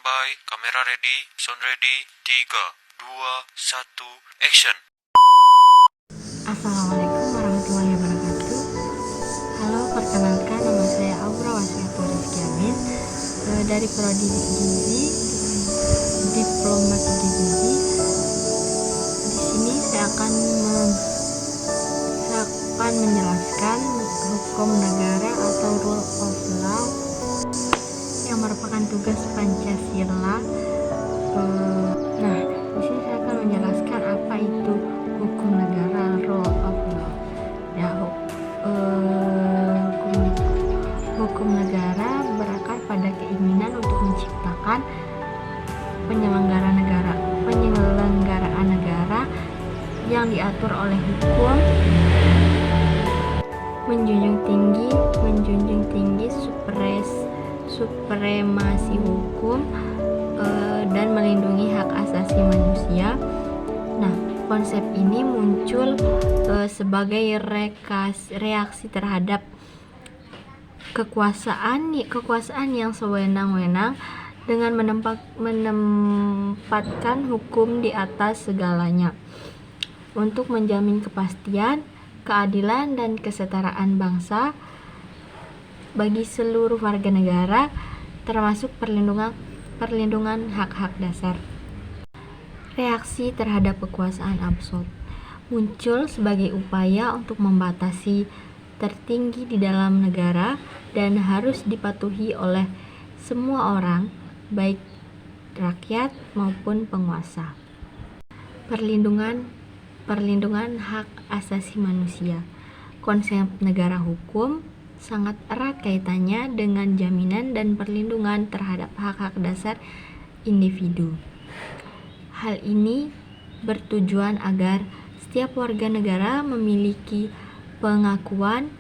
Standby, kamera ready, sound ready, 3, 2, 1, action. Assalamualaikum warahmatullahi wabarakatuh. Halo, perkenalkan nama saya Aura Wasiatul Rizky Amin dari Prodi Gizi, Diploma Gizi. Di sini saya akan menjelaskan hukum negara atau rule of law yang merupakan tugas Pancasila. Nah, di sini saya akan menjelaskan apa itu hukum negara, rule of law. Ya, hukum negara berakar pada keinginan untuk menciptakan penyelenggaraan negara yang diatur oleh hukum, menjunjung tinggi supremasi hukum, dan melindungi hak asasi manusia. Nah, konsep ini muncul sebagai reaksi terhadap kekuasaan yang sewenang-wenang dengan menempatkan hukum di atas segalanya untuk menjamin kepastian, keadilan, dan kesetaraan bangsa bagi seluruh warga negara, termasuk perlindungan hak-hak dasar. Reaksi terhadap kekuasaan absolut muncul sebagai upaya untuk membatasi tertinggi di dalam negara dan harus dipatuhi oleh semua orang, baik rakyat maupun penguasa. Perlindungan hak asasi manusia. Konsep negara hukum sangat erat kaitannya dengan jaminan dan perlindungan terhadap hak-hak dasar individu. Hal ini bertujuan agar setiap warga negara memiliki pengakuan,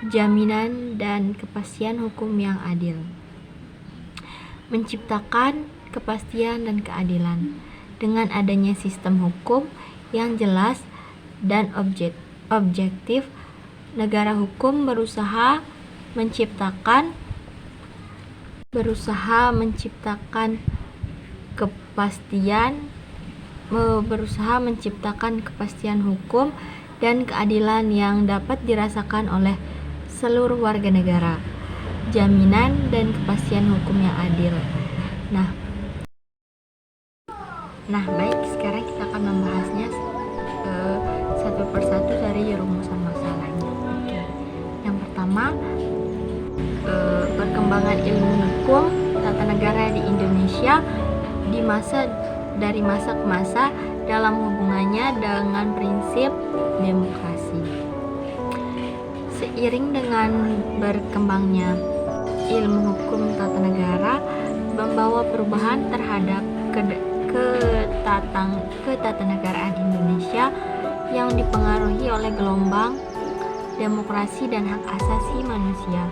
jaminan, dan kepastian hukum yang adil. Menciptakan kepastian dan keadilan. Dengan adanya sistem hukum yang jelas dan objektif, negara hukum berusaha menciptakan kepastian hukum dan keadilan yang dapat dirasakan oleh seluruh warga negara. Jaminan dan kepastian hukum yang adil. Nah, baik, sekarang kita akan membahasnya satu persatu dari rumusan masalahnya. Oke. Yang pertama, perkembangan ilmu hukum tata negara di Indonesia dari masa ke masa dalam hubungannya dengan prinsip demokrasi. Seiring dengan berkembangnya ilmu hukum tata negara membawa perubahan terhadap ketatanegaraan Indonesia yang dipengaruhi oleh gelombang demokrasi dan hak asasi manusia.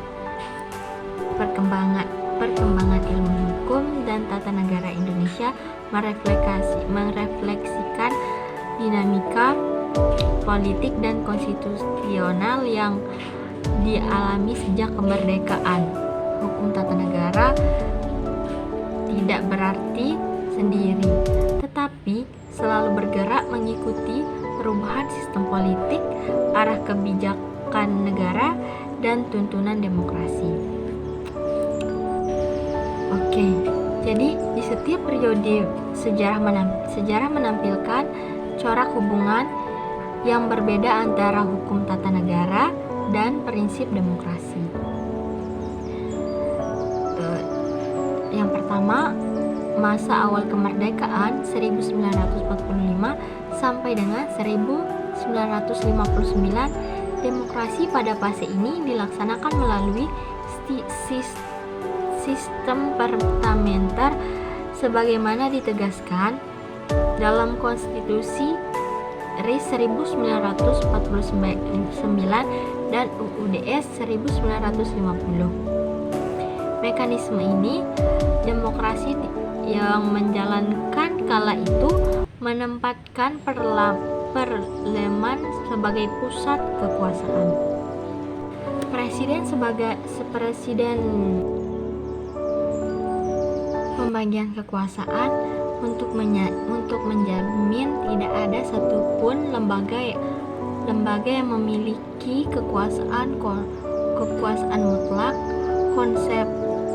Perkembangan ilmu hukum dan tata negara Indonesia merefleksikan dinamika politik dan konstitusional yang dialami sejak kemerdekaan. Hukum tata negara tidak berarti sendiri, tetapi selalu bergerak mengikuti perubahan sistem politik, arah kebijakan negara, dan tuntunan demokrasi. Oke, jadi di setiap periode sejarah menampilkan corak hubungan yang berbeda antara hukum tata negara dan prinsip demokrasi. Yang pertama, masa awal kemerdekaan 1945 sampai dengan 1959, demokrasi pada fase ini dilaksanakan melalui sistem parlementer sebagaimana ditegaskan dalam Konstitusi RI 1949 dan UUD 1950. Mekanisme ini demokrasi yang menjalankan kala itu menempatkan parlemen sebagai pusat kekuasaan. Presiden pembagian kekuasaan untuk menjamin tidak ada satupun lembaga yang memiliki kekuasaan mutlak. Konsep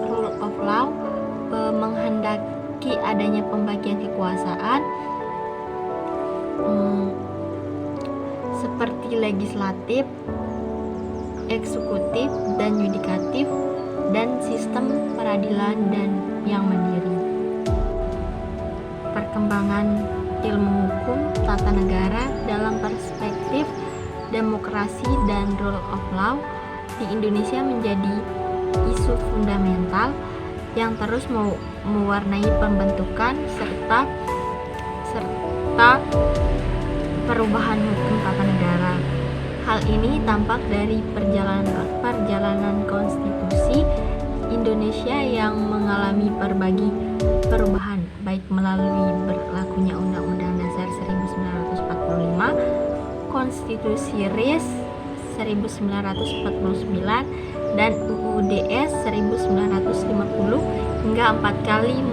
rule of law menghendaki adanya pembagian kekuasaan seperti legislatif, eksekutif, dan yudikatif, dan sistem peradilan dan yang mandiri. Perkembangan ilmu hukum tata negara dalam perspektif demokrasi dan rule of law di Indonesia menjadi isu fundamental yang terus mewarnai pembentukan serta perubahan hukum tata negara. Hal ini tampak dari perjalanan konstitusi Indonesia yang mengalami berbagai perubahan, baik melalui berlakunya Undang-Undang Dasar 1945, Konstitusi RIS 1949, dan UUDS 1950 hingga 4 kali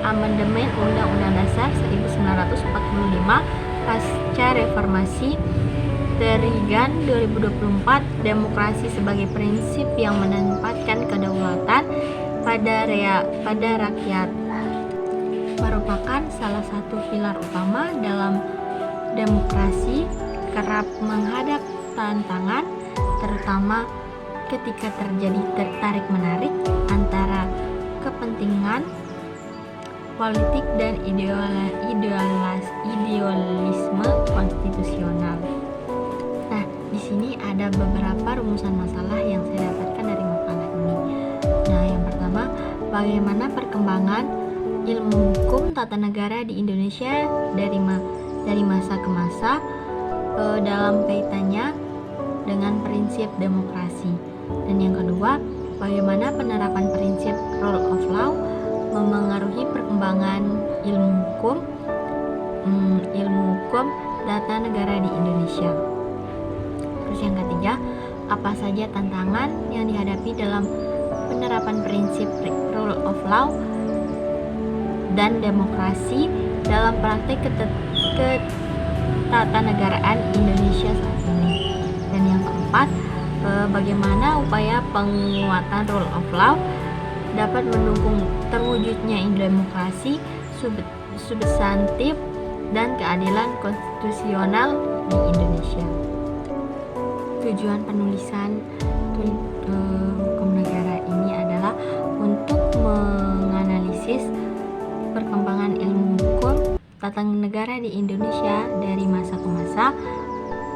amandemen Undang-Undang Dasar 1945 pasca reformasi. Reagan 2024, demokrasi sebagai prinsip yang menempatkan kedaulatan pada rakyat merupakan salah satu pilar utama dalam demokrasi, kerap menghadap tantangan, terutama ketika terjadi tertarik-menarik antara kepentingan politik dan idealisme konstitusional. Nah, di sini ada beberapa rumusan masalah yang saya dapatkan dari makalah ini. Nah, yang pertama, bagaimana perkembangan ilmu hukum tata negara di Indonesia dari masa ke masa dalam kaitannya dengan prinsip demokrasi. Dan yang kedua, bagaimana penerapan prinsip rule of law memengaruhi perkembangan ilmu hukum tata negara di Indonesia. Terus yang ketiga, apa saja tantangan yang dihadapi dalam penerapan prinsip rule of law dan demokrasi dalam praktik ketatanegaraan Indonesia saat ini. Dan yang keempat, bagaimana upaya penguatan rule of law dapat mendukung terwujudnya demokrasi substantif dan keadilan konstitusional di Indonesia. Tujuan penulisan hukum negara ini adalah untuk menganalisis perkembangan ilmu hukum tata negara di Indonesia dari masa ke masa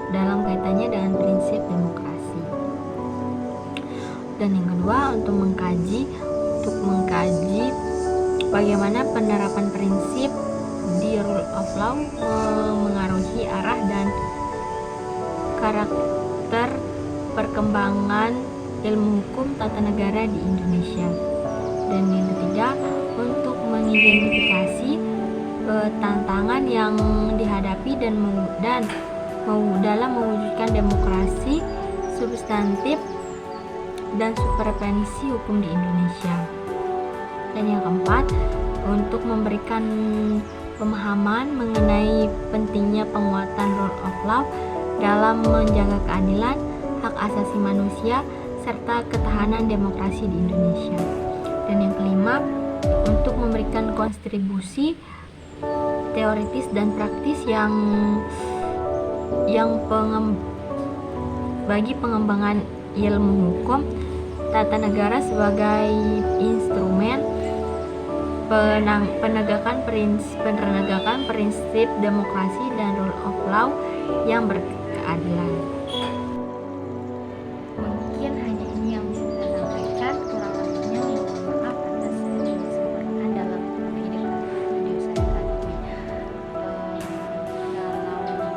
dalam kaitannya dengan prinsip demokrasi. Dan yang kedua, untuk mengkaji bagaimana penerapan prinsip di rule of law mengaruhi arah dan karakter perkembangan ilmu hukum tata negara di Indonesia. Dan yang ketiga, untuk mengidentifikasi tantangan yang dihadapi dalam mewujudkan demokrasi substantif dan supervisi hukum di Indonesia. Dan yang keempat, untuk memberikan pemahaman mengenai pentingnya penguatan rule of law dalam menjaga keadilan, hak asasi manusia, serta ketahanan demokrasi di Indonesia. Dan yang kelima, untuk memberikan kontribusi teoritis dan praktis bagi pengembangan ilmu hukum tata negara sebagai instrumen penegakan prinsip demokrasi dan rule of law yang berkeadilan. Mungkin hanya ini yang bisa saya sampaikan, kurang lebihnya mohon maaf atas kesempatan dalam video saya kali ini. Kalau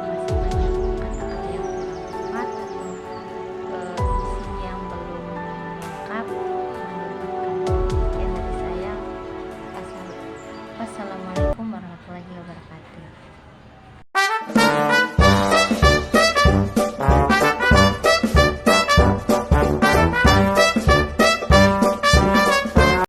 masih banyak kata-kata yang kurang tepat atau isi yang belum lengkap, menurut dari saya. Wassalamualaikum warahmatullahi wabarakatuh.